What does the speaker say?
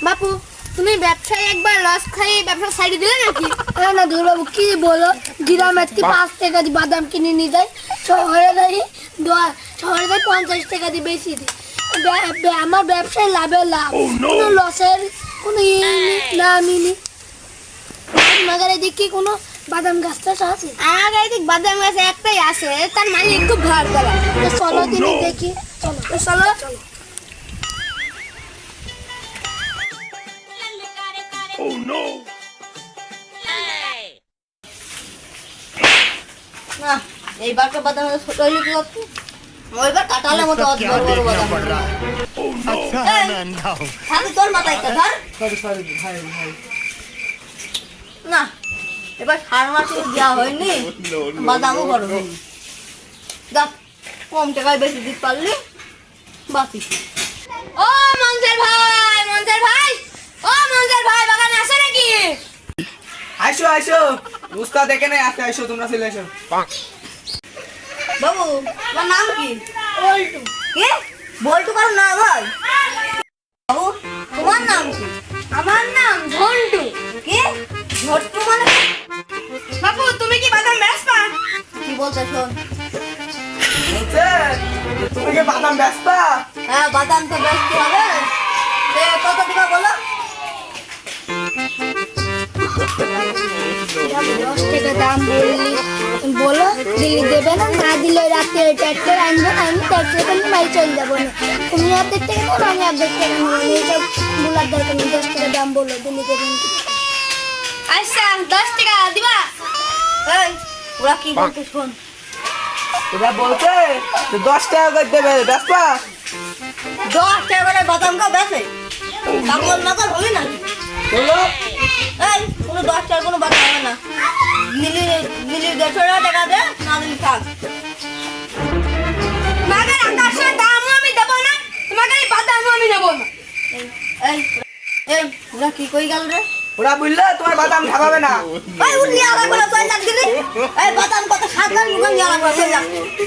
বাপু তুমি ব্যবসায় একবার লস খাইয়ে ব্যবসা সাইডে দিলে নাকি? না দুর বাবু কি বলো, গ্রামের 5 টাকা দিয়ে বাদাম কিনে নিয়ে যায়, শহরে যাই 50 টাকা দিয়ে বেশি দিই। আমার ব্যবসায় লাভের লাভ, কোনো লসের কোনো না আমি নি। মাগার এদিকে কোনো বাদাম গাছ টাছ আছে? আমার এদিক বাদাম গাছ একটাই আছে, তার মালিক খুব ভালো করে। চলো দিনে দেখি, চলো চলো। না এইবার তো বাদাম ছোট হইলে কি করতে, ওইবার কাটালের মতো বড় বড় বাদাম। হাতে তোর মাথায় একটা ধর। না এবার সার মাসে দেওয়া হয়নি, বাদামও বড় হয়নি। দেখ কম টাকায় বেশি দিতে পারলি বাকি। ও মঞ্জের ভাই, মঞ্জের ভাই, ও মঞ্জের ভাই, বাগানে আসে নাকি? আইসো আইসো, উস্তাদ এখানে আছে, আইসো তোমরা চলে এসো। বাবু তোমার নাম কি? বল্টু। কি বল্টু কারো না ভাই? বাবু তোমার নাম কি? আমার নাম ঝন্টু। কি ঝট্টু মানে? বাবু তুমি কি বাদাম বেচবা? কি বলছো শোন। বলছে যে তুমি কি বাদাম বেচবা? হ্যাঁ বাদাম তো বেচতে হবে। কত টাকা বলো? 10 টাকা দাম বলো, দিলে দেবে না, না দিলে রাতে ট্র্যাক্টর আনবো, আমি ট্র্যাক্টর করে বাড়ি চলে যাবো না। তুমি অর্ধেক টাকা নেবো, আমি অর্ধেক টাকা নেবো, এইসব বলার দরকার নেই। 10 টাকা দাম বলো, দিলে দেবেন। আচ্ছা 10 টাকা দিবা? এই ওরা কি বলতে শোন। ওরা বলছে যে 10 টাকা করে দেবে, বেচবা? 10 টাকা করে বাদাম কা বেচে? কামল নকল হবি না? বলো এই কোনো 10 টাকা কোনো বাদাম হবে না। লিলির 150 টাকা দে, না দিলি থাক। মাগের আকাশের দামও আমি দেবো না, তোমাকে এই বাদামও আমি নেবো না। এই এই ওরা কি কই গেল রে? ওরা বললে তোমার বাদাম খাওয়াবে না। এই উঠলি আলাদা করে 5 লাখ দিলি। এই বাদাম কত 7 লাখ মুখ নিয়ে আলাদা করে 6 লাখ।